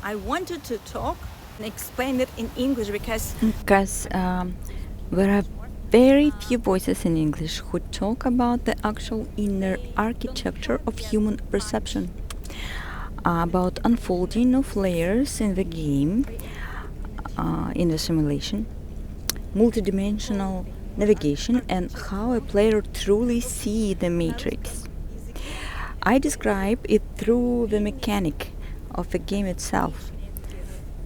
I wanted to talk and explain it in English because there are very few voices in English who talk about the actual inner architecture of human perception, about unfolding of layers in the game, in the simulation, multidimensional navigation, and how a player truly sees the matrix. I describe it through the mechanic of the game itself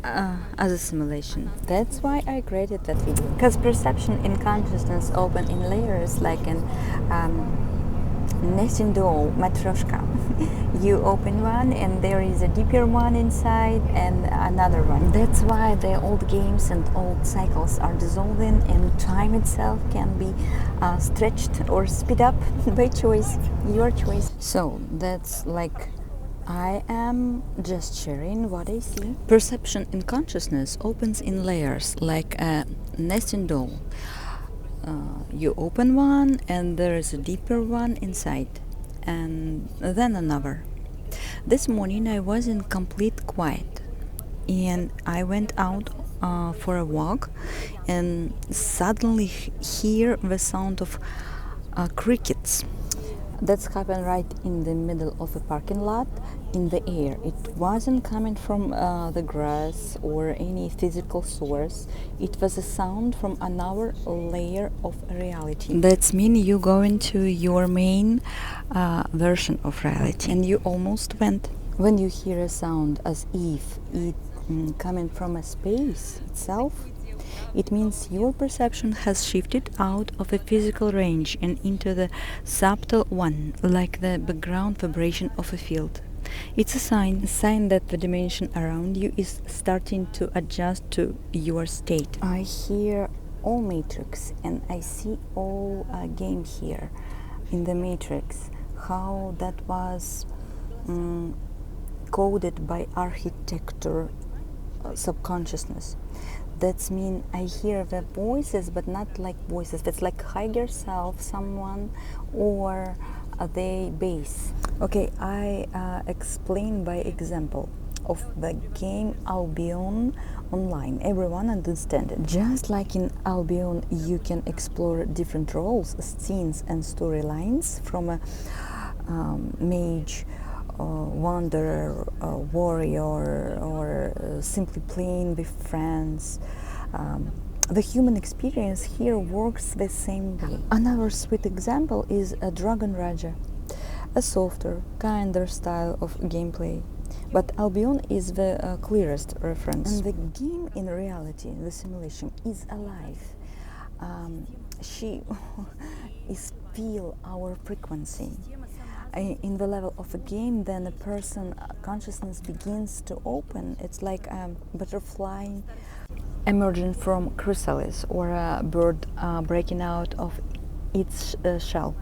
as a simulation. That's why I created that video. Because perception in consciousness open in layers like an nesting doll, matryoshka. You open one and there is a deeper one inside and another one. That's why the old games and old cycles are dissolving, and time itself can be stretched or speed up by choice, your choice. So that's like I am just sharing what I see. Perception in consciousness opens in layers like a nesting doll. You open one and there is a deeper one inside, and then another. This morning I was in complete quiet and I went out for a walk and suddenly hear the sound of crickets. That's happened right in the middle of a parking lot, in the air. It wasn't coming from the grass or any physical source. It was a sound from another layer of reality. That's mean you go into your main version of reality, and you almost went. When you hear a sound as if it coming from a space itself, it means your perception has shifted out of a physical range and into the subtle one, like the background vibration of a field. It's a sign that the dimension around you is starting to adjust to your state. I hear all matrix and I see all game here in the matrix, how that was coded by architecture subconsciousness. That's mean I hear the voices, but not like voices. That's like higher self, someone, or the base. Okay, I explain by example of the game Albion online. Everyone understand it. Just like in Albion, you can explore different roles, scenes, and storylines from a mage, wanderer, warrior, or simply playing with friends. The human experience here works the same way. Another sweet example is a Dragon Raja, a softer, kinder style of gameplay. But Albion is the clearest reference. And the game in reality, the simulation, is alive. She is feel our frequency. In the level of a game, then a person consciousness begins to open. It's like a butterfly emerging from chrysalis, or a bird breaking out of its shell.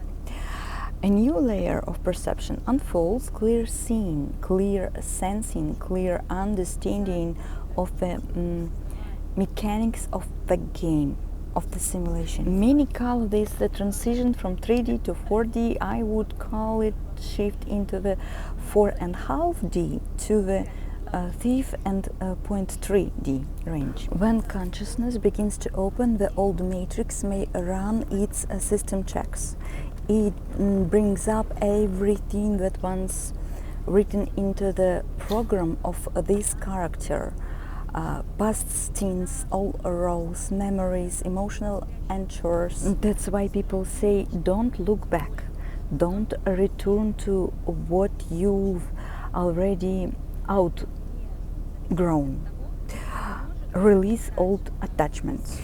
A new layer of perception unfolds, clear seeing, clear sensing, clear understanding of the mechanics of the game, of the simulation. Many call this the transition from 3D to 4D. I would call it shift into the 4.5D to the thief and 0.3D range. When consciousness begins to open, the old matrix may run its system checks. It brings up everything that once written into the program of this character. Past scenes, all roles, memories, emotional anchors. That's why people say don't look back, don't return to what you've already outgrown. Release old attachments,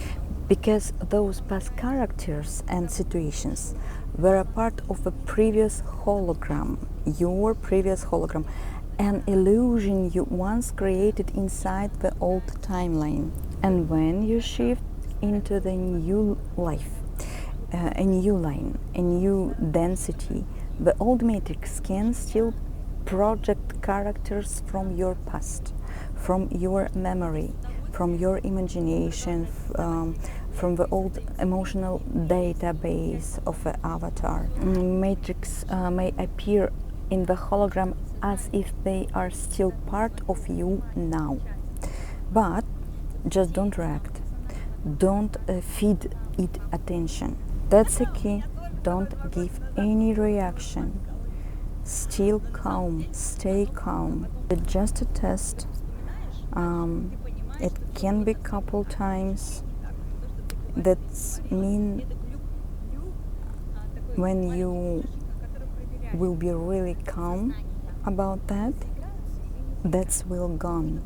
because those past characters and situations were a part of a previous hologram, your previous hologram, an illusion you once created inside the old timeline. And when you shift into the new life, a new line, a new density, the old matrix can still project characters from your past, from your memory, from your imagination, from the old emotional database of an avatar. Matrix may appear in the hologram as if they are still part of you now. But just don't react. Don't feed it attention. That's the key. Don't give any reaction. Still calm. Stay calm. It's just a test. It can be couple times. That's mean when you will be really calm about that, that's will gone.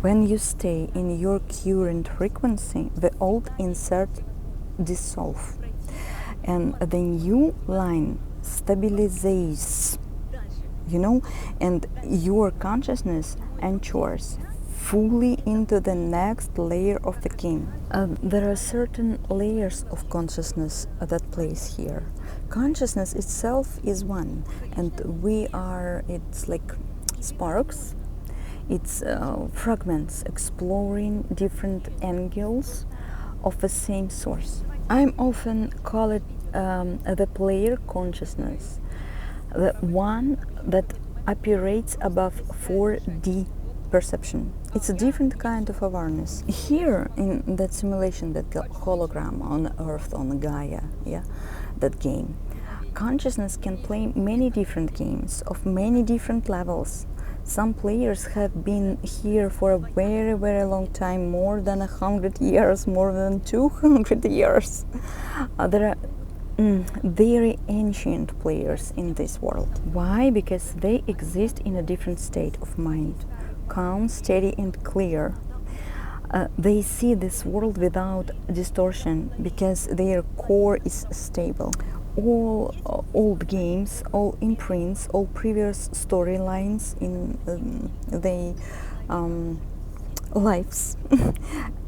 When you stay in your current frequency, the old insert dissolve and the new line stabilizes, and your consciousness enters fully into the next layer of the game. There are certain layers of consciousness that plays here. Consciousness itself is one, and it's like sparks, it's fragments exploring different angles of the same source. I'm often call it the player consciousness, the one that operates above 4D perception. It's a different kind of awareness. Here in that simulation, that hologram on Earth, on Gaia, that game, consciousness can play many different games of many different levels. Some players have been here for a very, very long time, more than 100 years, more than 200 years. There are very ancient players in this world. Why? Because they exist in a different state of mind, calm, steady, and clear. They see this world without distortion because their core is stable. All old games, all imprints, all previous storylines in their lives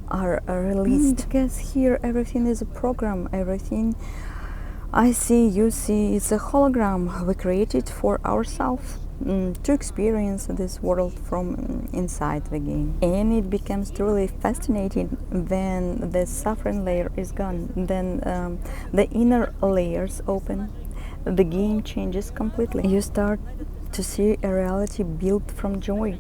are released. Because here everything is a program, everything I see, you see, it's a hologram we created for ourselves to experience this world from inside the game. And it becomes truly fascinating when the suffering layer is gone. Then the inner layers open. The game changes completely. You start to see a reality built from joy,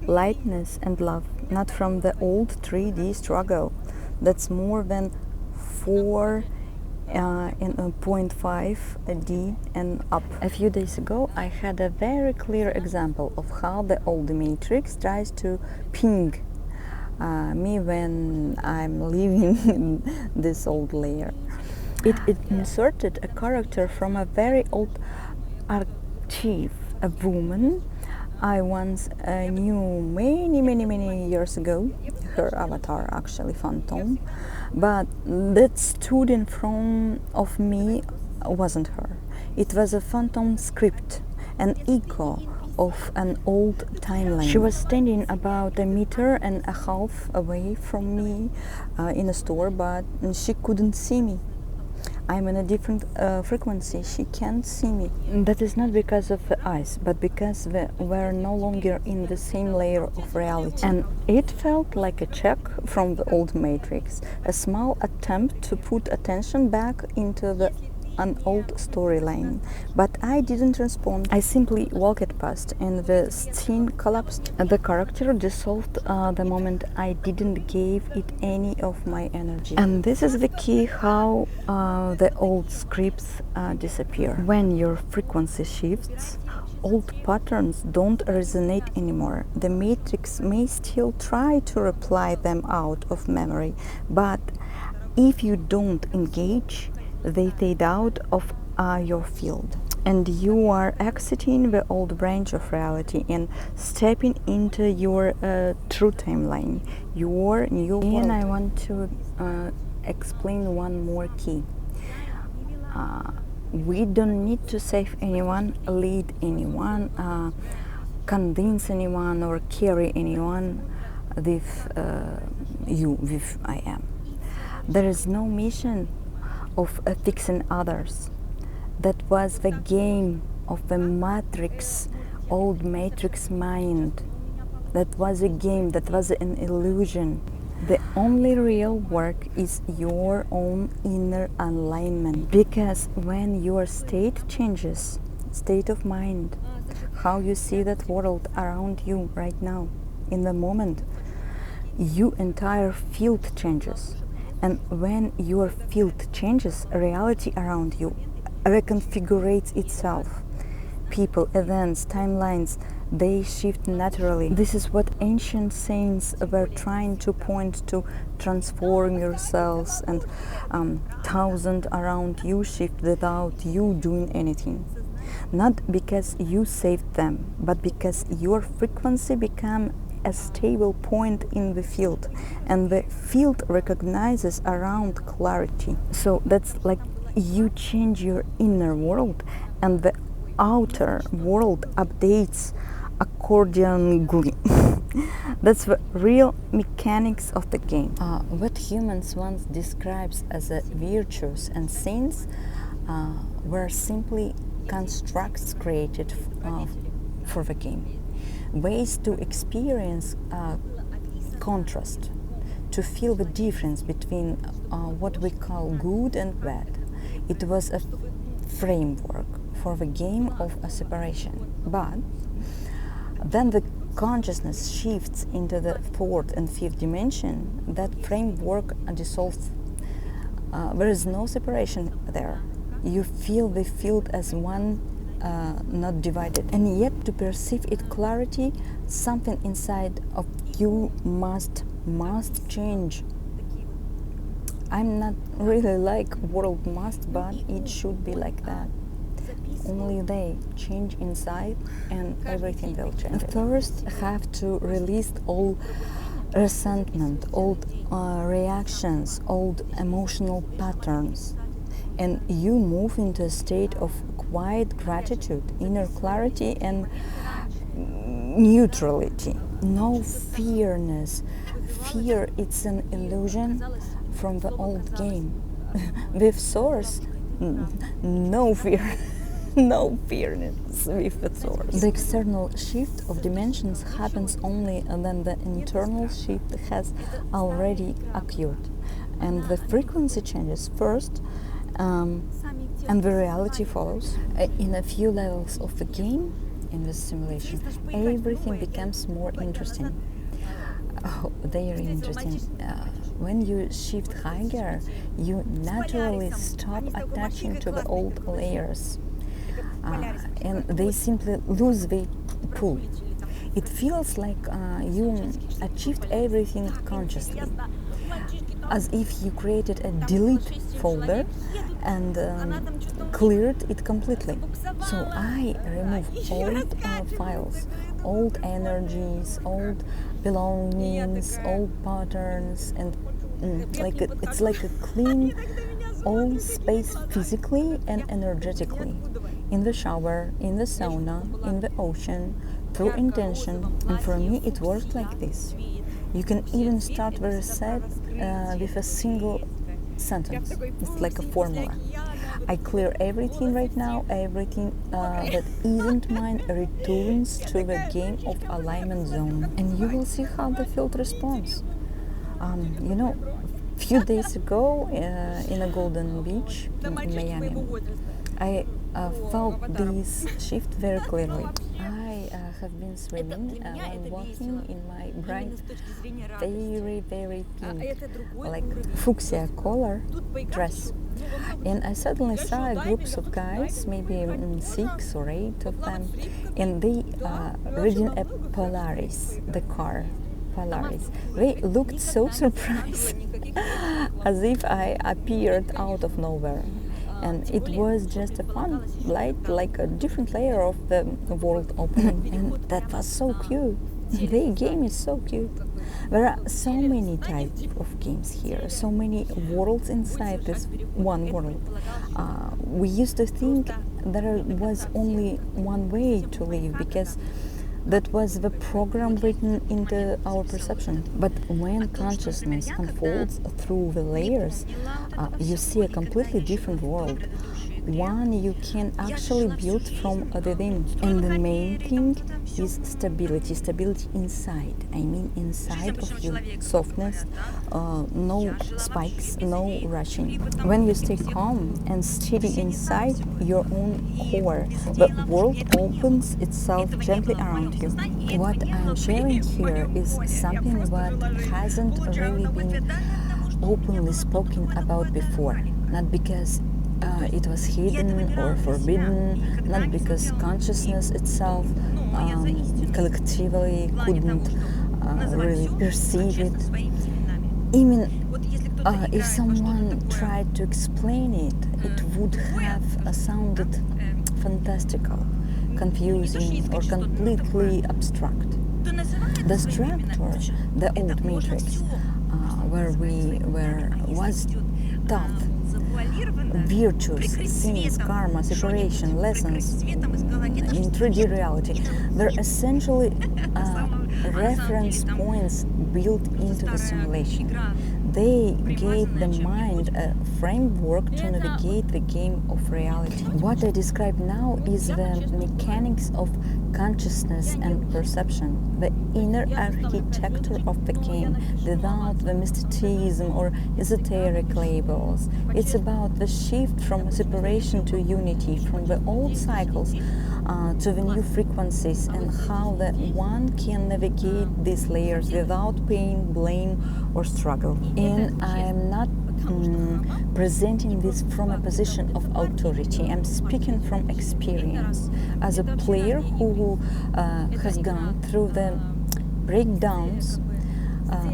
lightness, and love, not from the old 3D struggle. That's more than 0.5D and up. A few days ago, I had a very clear example of how the old matrix tries to ping me when I'm leaving this old layer. It inserted a character from a very old archive, a woman I once knew many years ago. Her avatar actually phantom, but that stood in front of me wasn't her. It was a phantom script, an echo of an old timeline. She was standing about 1.5 meters away from me in a store, but she couldn't see me. I'm in a different frequency. She can't see me. That is not because of the eyes, but because we're no longer in the same layer of reality. And it felt like a check from the old matrix, a small attempt to put attention back into an old storyline. But I didn't respond. I simply walked past and the scene collapsed. The character dissolved the moment I didn't give it any of my energy. And this is the key how the old scripts disappear. When your frequency shifts, old patterns don't resonate anymore. The matrix may still try to reply them out of memory, but if you don't engage, they fade out of your field, and you are exiting the old branch of reality and stepping into your true timeline, your new world. And I want to explain one more key. We don't need to save anyone, lead anyone, convince anyone, or carry anyone with I am. There is no mission of fixing others. That was the game of the matrix, old matrix mind. That was a game, that was an illusion. The only real work is your own inner alignment. Because when your state changes, state of mind, how you see that world around you right now. In the moment, your entire field changes. And when your field changes, reality around you reconfigurates itself. People, events, timelines, they shift naturally. This is what ancient saints were trying to point to: transform yourselves, and thousands around you shift without you doing anything. Not because you saved them, but because your frequency became a stable point in the field, and the field recognizes around clarity. So that's like you change your inner world, and the outer world updates accordingly. That's the real mechanics of the game. What humans once describes as a virtues and sins were simply constructs created for the game. Ways to experience contrast, to feel the difference between what we call good and bad. It was a framework for the game of a separation. But then the consciousness shifts into the fourth and fifth dimension. That framework dissolves. There is no separation there. You feel the field as one, not divided. And yet, to perceive it clarity, something inside of you must change. I'm not really like world must, but it should be like that. Only they change inside, and everything will change. First, have to release all resentment, old reactions, old emotional patterns, and you move into a state of quiet gratitude, inner clarity, and neutrality. No fearness. Fear, it's an illusion from the old game. With source, no fear. No fearness with the source. The external shift of dimensions happens only when the internal shift has already occurred, and the frequency changes first, and the reality follows. In a few levels of the game, in this simulation, everything becomes more interesting. Oh, very interesting. When you shift higher, you naturally stop attaching to the old layers. And they simply lose their pull. It feels like you achieved everything consciously, as if you created a delete folder and cleared it completely. So I remove old files, old energies, old belongings, old patterns, and it's like a clean old space physically and energetically. In the shower, in the sauna, in the ocean, through intention. And for me, it works like this. You can even start the reset with a single sentence. It's like a formula. I clear everything right now. Everything that isn't mine returns to the game of alignment zone. And you will see how the field responds. Few days ago in a Golden Beach in Miami, I felt this shift very clearly. I have been swimming and walking in my bright, very, very pink, like fuchsia color dress. And I suddenly saw groups of guys, maybe 6 or 8 of them, and they reading a Polaris, the car. Polaris. They looked so surprised, as if I appeared out of nowhere. And it was just a fun light, like a different layer of the world opening. And that was so cute. The game is so cute. There are so many types of games here, so many worlds inside this one world. We used to think there was only one way to live because that was the program written into our perception. But when consciousness unfolds through the layers, you see a completely different world. one you can actually build from within. And the main thing is stability inside. I mean inside of you. Softness, no spikes, no rushing. When you stay calm and steady inside your own core, the world opens itself gently around you. What I'm sharing here is something that hasn't really been openly spoken about before. Not because it was hidden or forbidden, not because consciousness itself collectively couldn't really perceive it. Even if someone tried to explain it, it would have sounded fantastical, confusing, or completely abstract. The structure, the old matrix, where we was taught virtues, sins, karma, separation, lessons in 3D reality, they're essentially reference points built into the simulation. They gave the mind a framework to navigate the game of reality. What I describe now is the mechanics of consciousness and perception, the inner architecture of the game, without the mysticism or esoteric labels. It's about the shift from separation to unity, from the old cycles to the new frequencies, and how the one can navigate these layers without pain, blame, or struggle. And I am not presenting this from a position of authority. I'm speaking from experience. As a player who has gone through the breakdowns,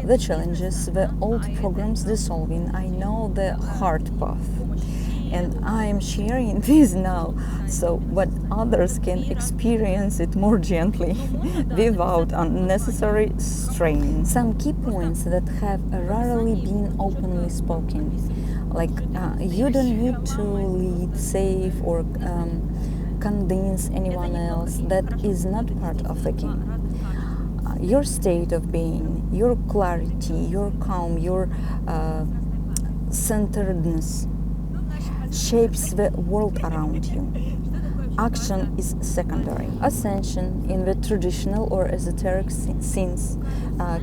the challenges, the old programs dissolving, I know the hard path. And I am sharing this now so what others can experience it more gently without unnecessary strain. Some key points that have rarely been openly spoken, like you don't need to lead, save, or convince anyone else. That is not part of the game. Your state of being, your clarity, your calm, your centeredness shapes the world around you. Action is secondary. Ascension, in the traditional or esoteric sense,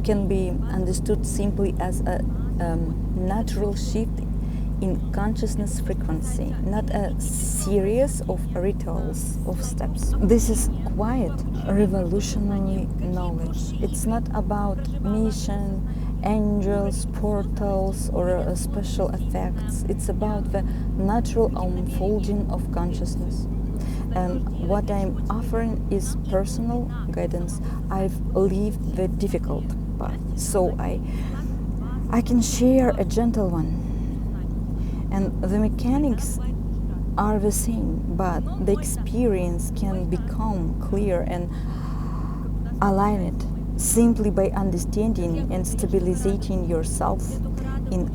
can be understood simply as a natural shift in consciousness frequency, not a series of rituals of steps. This is quiet, revolutionary knowledge. It's not about mission, angels, portals, or special effects. It's about the natural unfolding of consciousness. And what I'm offering is personal guidance. I've lived the difficult path, so I can share a gentle one. And the mechanics are the same, but the experience can become clear and aligned simply by understanding and stabilizing yourself in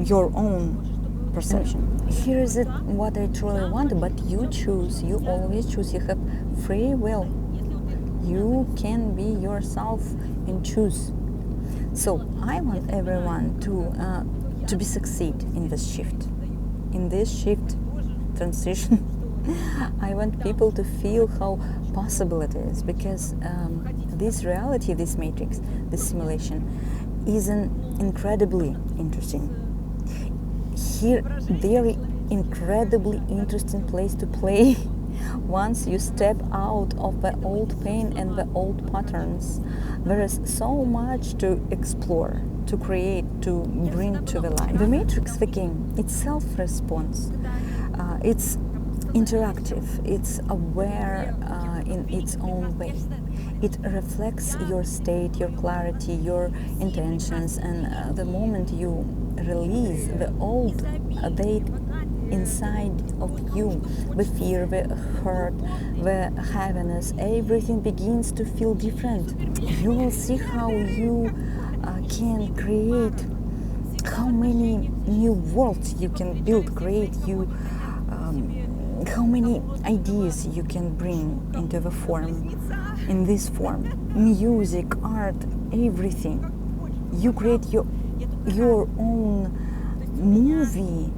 your own perception. Here is it what I truly want, but you choose, you always choose, you have free will. You can be yourself and choose. So I want everyone to be succeed in this shift, transition. I want people to feel how possible it is, because this reality, this matrix, this simulation is an incredibly interesting. Here, very incredibly interesting place to play. Once you step out of the old pain and the old patterns, there is so much to explore, to create, to bring to the life. The matrix, the game, itself responds. It's interactive, it's aware in its own way. It reflects your state, your clarity, your intentions, and the moment you release the old weight inside of you, the fear, the hurt, the heaviness, everything begins to feel different. You will see how you can create, how many new worlds you can build, create, how many ideas you can bring into the form, in this form. Music, art, everything. You create your own movie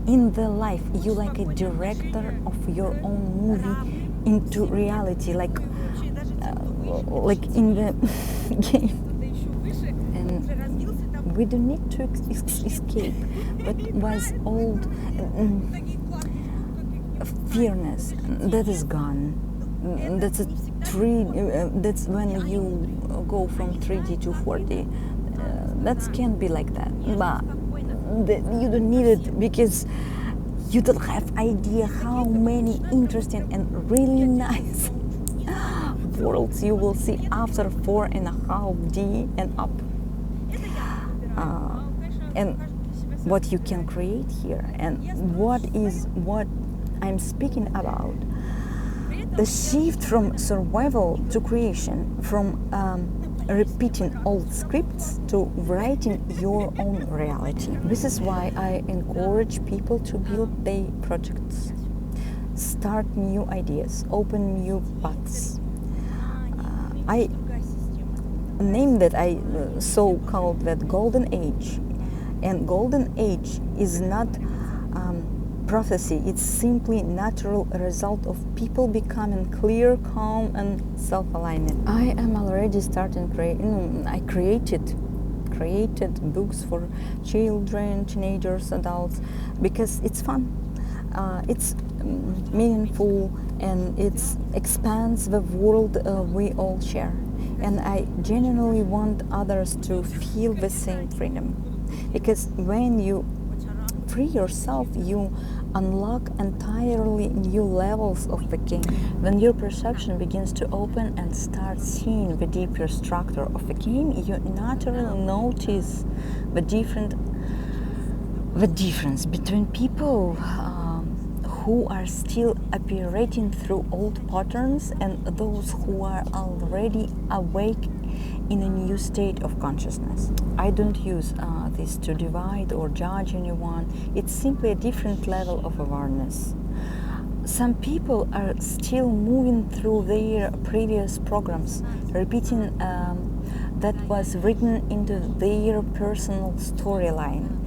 in the life. You like a director of your own movie into reality, like in the game. And we don't need to escape what was old. Fearness that is gone. That's a three. That's when you go from 3D to 4D. That can be like that, but you don't need it because you don't have idea how many interesting and really nice worlds you will see after 4.5D and up. And what you can create here, and what I'm speaking about, the shift from survival to creation, from repeating old scripts to writing your own reality. This is why I encourage people to build their projects, start new ideas, open new paths. I named that I so-called that golden age, and golden age is not prophecy. It's simply natural result of people becoming clear, calm, and self-aligned. I am already starting creating. I created books for children, teenagers, adults, because it's fun. It's meaningful, and it expands the world we all share. And I genuinely want others to feel the same freedom, because when you free yourself, you unlock entirely new levels of the game. When your perception begins to open and start seeing the deeper structure of the game, you naturally notice the difference between people who are still operating through old patterns and those who are already awake in a new state of consciousness. I don't use this to divide or judge anyone. It's simply a different level of awareness. Some people are still moving through their previous programs, repeating that was written into their personal storyline.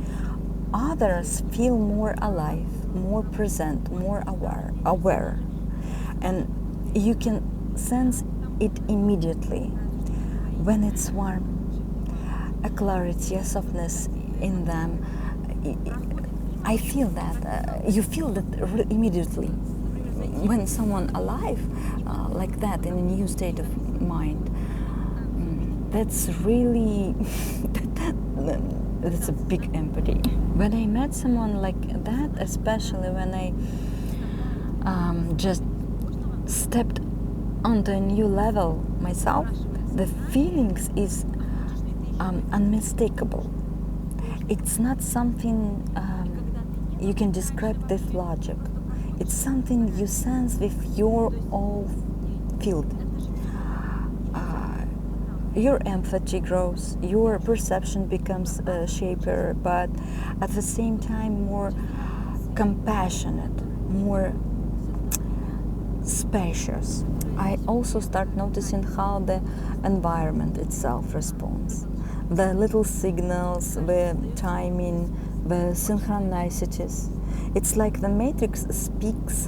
Others feel more alive, more present, more aware, and you can sense it immediately. When it's warm, a clarity, a softness in them, I feel that. You feel that immediately. When someone alive like that, in a new state of mind, that's really that's a big empathy. When I met someone like that, especially when I just stepped onto a new level myself, the feelings is unmistakable. It's not something you can describe with logic. It's something you sense with your whole field. Your empathy grows, your perception becomes sharper, but at the same time more compassionate, more spacious. I also start noticing how the environment itself responds. The little signals, the timing, the synchronicities. It's like the matrix speaks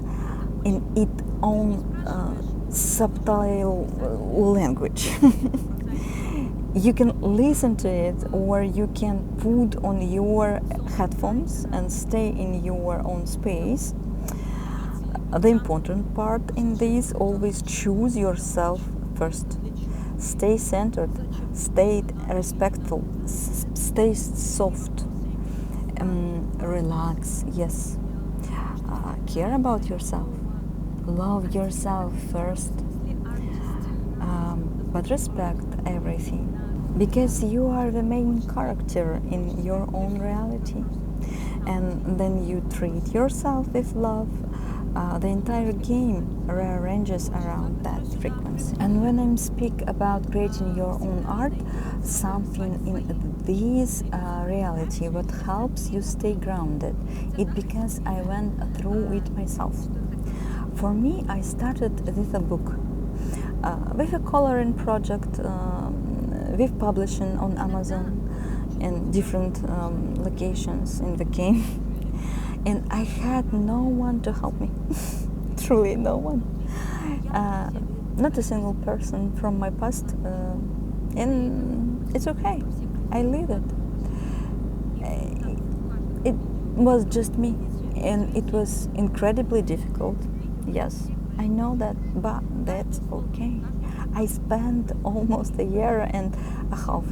in its own subtle language. You can listen to it, or you can put on your headphones and stay in your own space. The important part in this: always choose yourself first. Stay centered, stay respectful, stay soft, relax, yes. Care about yourself, love yourself first, but respect everything, because you are the main character in your own reality. And then you treat yourself with love, the entire game rearranges around that frequency. And when I speak about creating your own art, something in this reality what helps you stay grounded, it because I went through it myself. For me, I started with a book, with a coloring project, with publishing on Amazon and different locations in the game. and I had no one to help me. Truly no one. Not a single person from my past, and it's okay. I live it. It was just me, and it was incredibly difficult. Yes, I know that, but that's okay. I spent almost a year and a half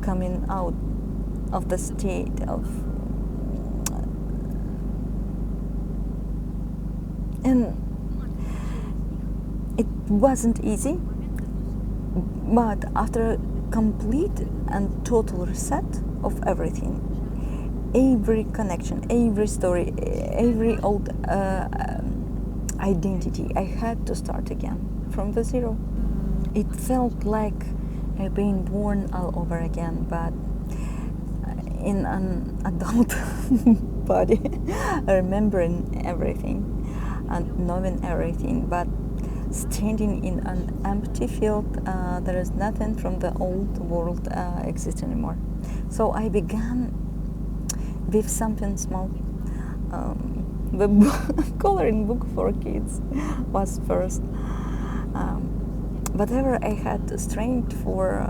coming out of the state of, and it wasn't easy, but after a complete and total reset of everything, every connection, every story, every old identity, I had to start again from the zero. It felt like being born all over again, but in an adult body, remembering everything and knowing everything, but standing in an empty field. There is nothing from the old world exists anymore. So I began with something small. The coloring book for kids was first. Whatever I had strained for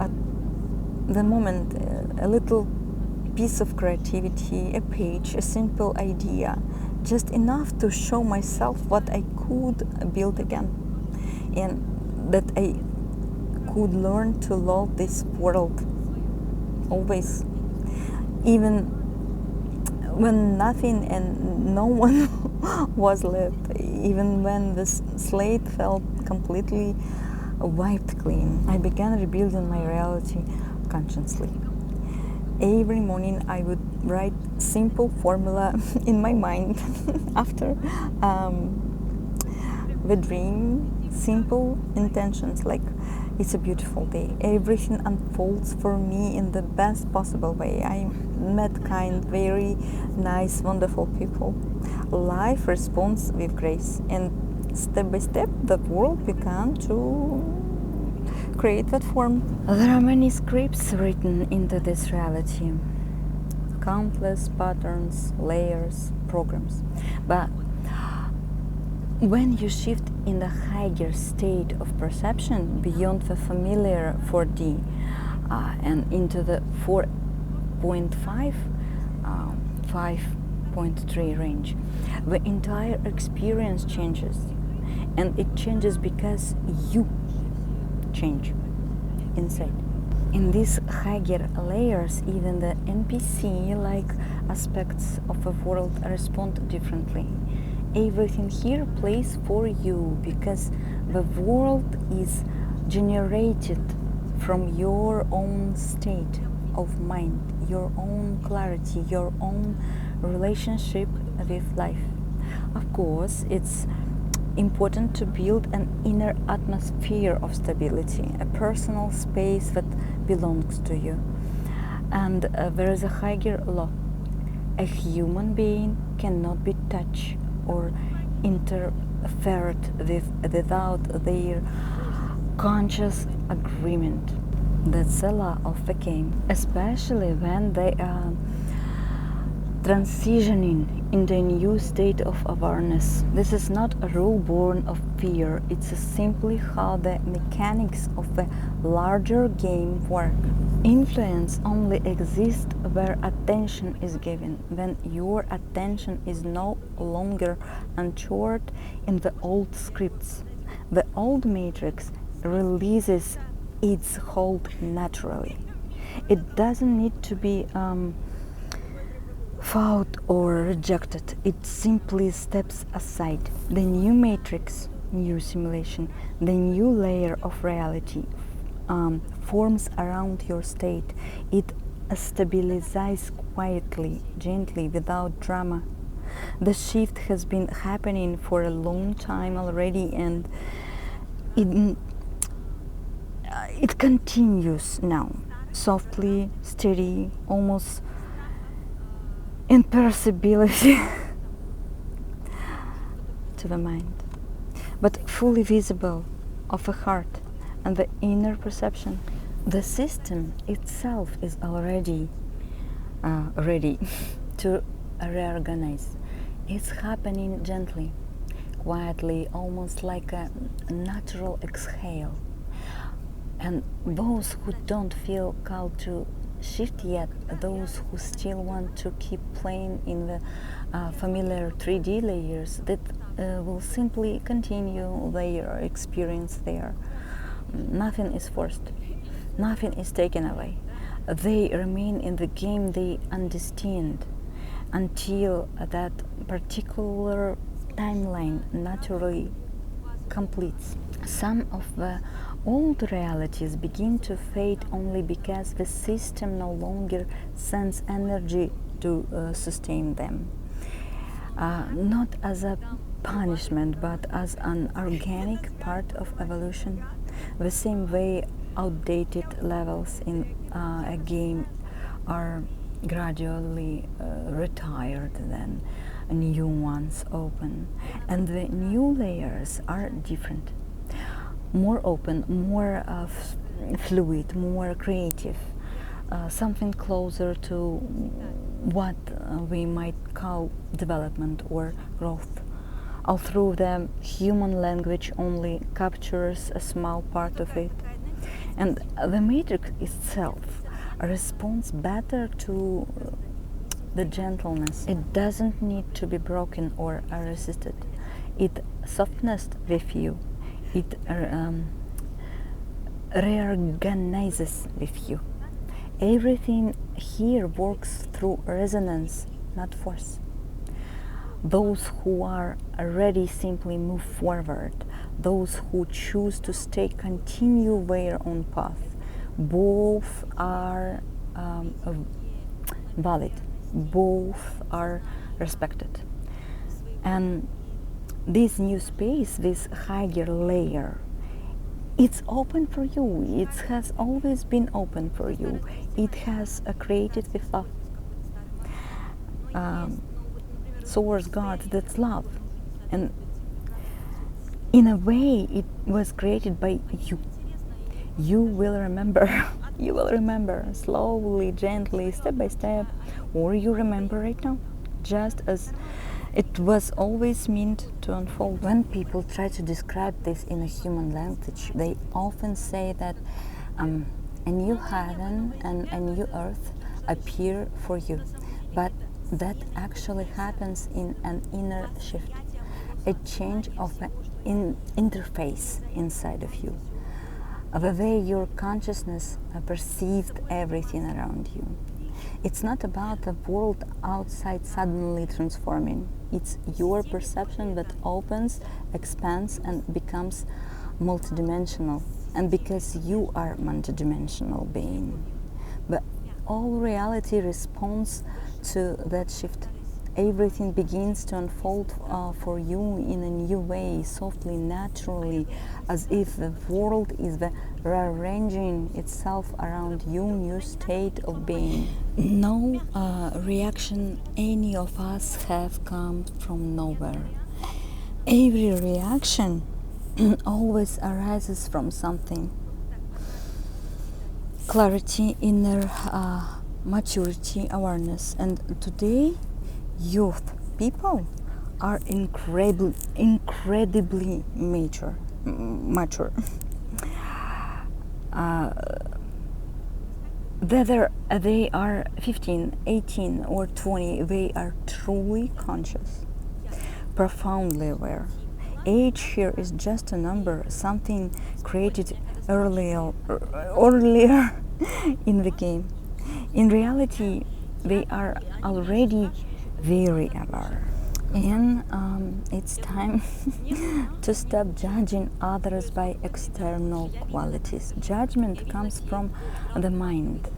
at the moment, a little piece of creativity, a page, a simple idea, just enough to show myself what I could build again, and that I could learn to love this world always, even when nothing and no one was left, even when the slate felt completely wiped clean. I began rebuilding my reality consciously. Every morning I would write simple formula in my mind after the dream, simple intentions like it's a beautiful day. Everything unfolds for me in the best possible way. I met kind, very nice, wonderful people. Life responds with grace, and step by step the world began to create that form. There are many scripts written into this reality, countless patterns, layers, programs. But when you shift in the higher state of perception beyond the familiar 4D and into the 4.5, 5.3 range, the entire experience changes. And it changes because you change inside. In these higher layers, even the NPC-like aspects of the world respond differently. Everything here plays for you because the world is generated from your own state of mind, your own clarity, your own relationship with life. Of course, it's important to build an inner atmosphere of stability, a personal space that belongs to you. And there is a higher law. A human being cannot be touched or interfered with without their conscious agreement. That's the law of the game, especially when they are transitioning into a new state of awareness. This is not a rule born of fear, it's simply how the mechanics of the larger game work. Influence only exists where attention is given, when your attention is no longer anchored in the old scripts. The old matrix releases its hold naturally. It doesn't need to be fought or rejected. It simply steps aside. The new matrix, new simulation, the new layer of reality forms around your state. It stabilizes quietly, gently, without drama. The shift has been happening for a long time already, and it continues now, softly, steady, almost imperceptibility to the mind, but fully visible of the heart and the inner perception. The system itself is already ready to reorganize. It's happening gently, quietly, almost like a natural exhale. And those who don't feel called to shift yet, those who still want to keep playing in the familiar 3D layers, that will simply continue their experience there. Nothing is forced, nothing is taken away. They remain in the game they understand until that particular timeline naturally completes. Some of the old realities begin to fade only because the system no longer sends energy to sustain them. Not as a punishment, but as an organic part of evolution. The same way outdated levels in a game are gradually retired, then new ones open, and the new layers are different, more open, more fluid, more creative, something closer to what we might call development or growth. Although the human language only captures a small part of it, and the matrix itself responds better to the gentleness. It doesn't need to be broken or resisted. It softens with you. It reorganizes with you. Everything here works through resonance, not force. Those who are ready simply move forward. Those who choose to stay continue their own path. Both are valid. Both are respected. And this new space, this higher layer, it's open for you. It has always been open for you. It has created with love. Source God, that's love. And in a way, it was created by you. You will remember. You will remember slowly, gently, step by step, or you remember right now, just as it was always meant to unfold. When people try to describe this in a human language, they often say that a new heaven and a new earth appear for you. But that actually happens in an inner shift, a change of an interface inside of you, the way your consciousness perceived everything around you. It's not about the world outside suddenly transforming. It's your perception that opens, expands, and becomes multidimensional. And because you are multidimensional being, but all reality responds to that shift. Everything begins to unfold for you in a new way, softly, naturally, as if the world is rearranging itself around you, new state of being. No reaction any of us have come from nowhere. Every reaction always arises from something. Clarity, inner maturity, awareness. And today, youth people are incredibly mature. Whether they are 15, 18, or 20, they are truly conscious, profoundly aware. Age here is just a number, something created earlier in the game. In reality, they are already very aware. And it's time to stop judging others by external qualities. Judgment comes from the mind.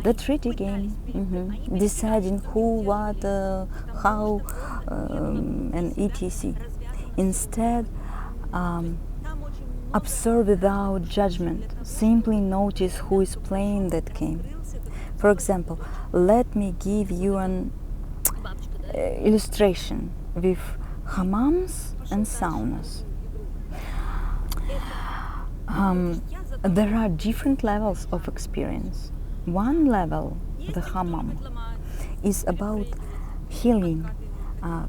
The treaty game, deciding who, what, how, and etc. Instead, observe without judgment. Simply notice who is playing that game. For example, let me give you an illustration with hammams and saunas. There are different levels of experience. One level, the hammam, is about healing,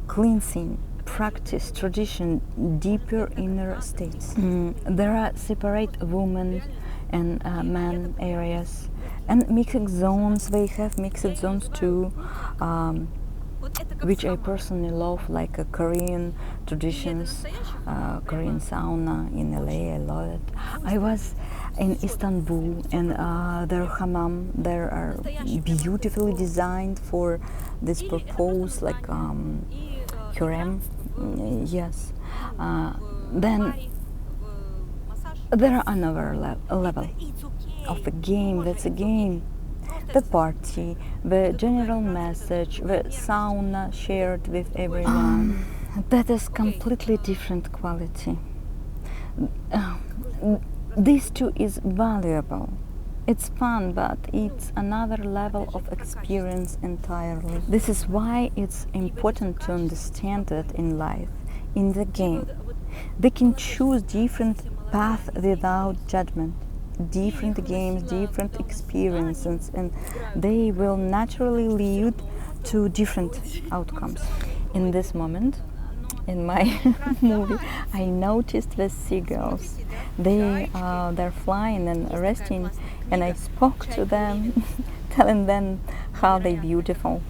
cleansing, practice, tradition, deeper inner states. There are separate women and men areas and mixed zones. They have mixed zones too, which I personally love, like Korean traditions, Korean sauna in LA. I love it. I was in Istanbul, and their hammam there are beautifully designed for this purpose, like harem. Yes. Then there are another level of the game. That's a game. The party, the general message, the sauna shared with everyone. That is completely different quality. Uh, this too is valuable. It's fun, but it's another level of experience entirely. This is why it's important to understand it in life, in the game. They can choose different paths without judgment, different games, different experiences, and they will naturally lead to different outcomes. In this moment, in my movie, I noticed the seagulls. They're flying and resting, and I spoke to them, telling them how they're beautiful.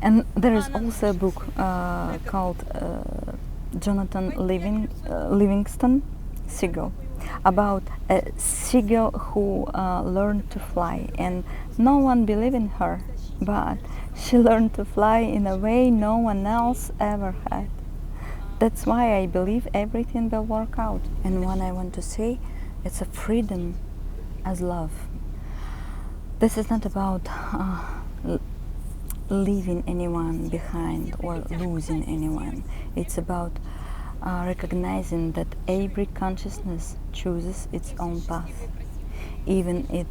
And there is also a book called Jonathan Livingston Seagull, about a seagull who learned to fly, and no one believed in her, but she learned to fly in a way no one else ever had. That's why I believe everything will work out. And what I want to say, it's a freedom as love. This is not about leaving anyone behind or losing anyone. It's about recognizing that every consciousness chooses its own path, even if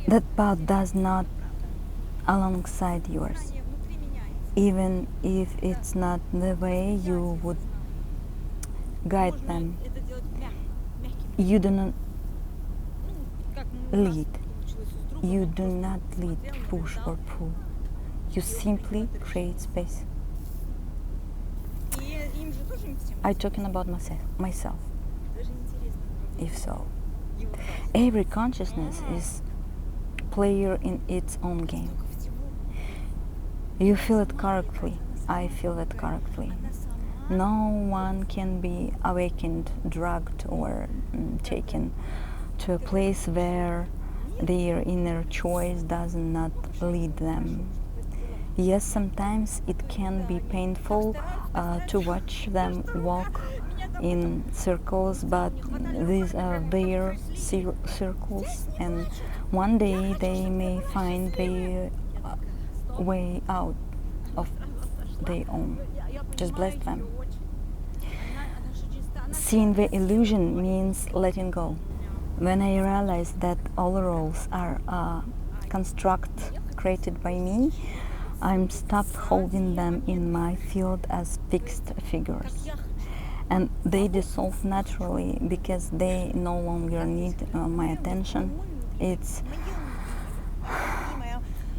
that path does not alongside yours, even if it's not the way you would guide them. You do not lead. You do not lead, push or pull. You simply create space. I'm talking about myself. If so, every consciousness is player in its own game. You feel it correctly. I feel it correctly. No one can be awakened, drugged, or taken to a place where their inner choice does not lead them. Yes, sometimes it can be painful to watch them walk in circles, but these are their circles, and one day they may find their way out of their own. Just bless them. Seeing the illusion means letting go. When I realized that all roles are a construct created by me, I'm stopped holding them in my field as fixed figures. And they dissolve naturally because they no longer need my attention. It's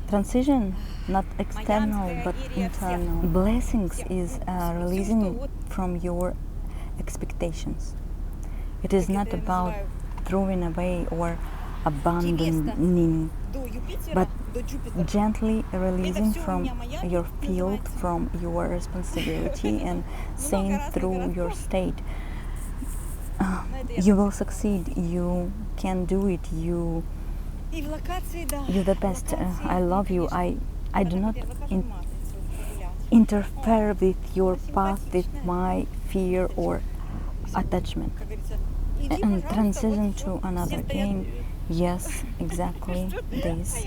transition, not external but internal. Blessings is releasing from your expectations. It is not about throwing away or abandoning, but gently releasing from your field, from your responsibility, and saying through your state, you will succeed, you can do it, you're the best, I love you, I do not interfere with your path with my fear or attachment. And transition to another game, yes, exactly this.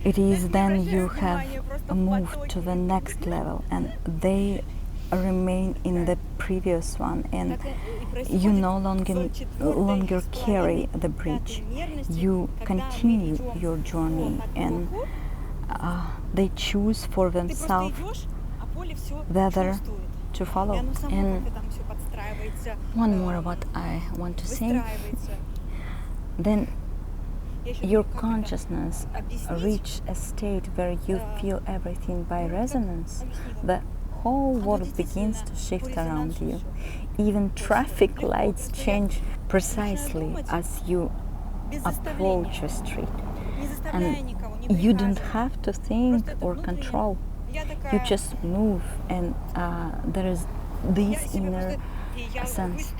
It is then you have moved to the next level, and they remain in the previous one, and you no longer carry the bridge. You continue your journey, and they choose for themselves whether to follow. And one more what I want to say, then your consciousness reach a state where you feel everything by resonance, the whole world begins to shift around you. Even traffic lights change precisely as you approach a street. And you don't have to think or control. You just move, and there is this inner sense,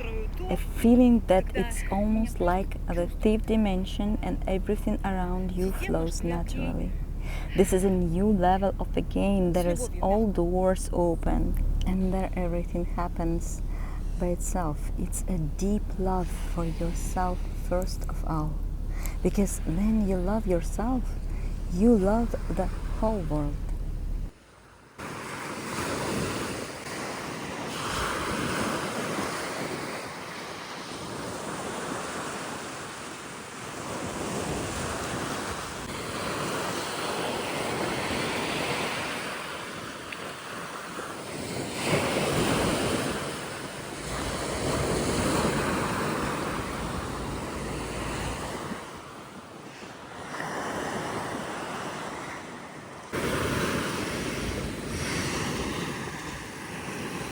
a feeling that it's almost like the fifth dimension and everything around you flows naturally. This is a new level of the game. There is all doors open, and there everything happens by itself. It's a deep love for yourself first of all, because then you love yourself, you love the whole world.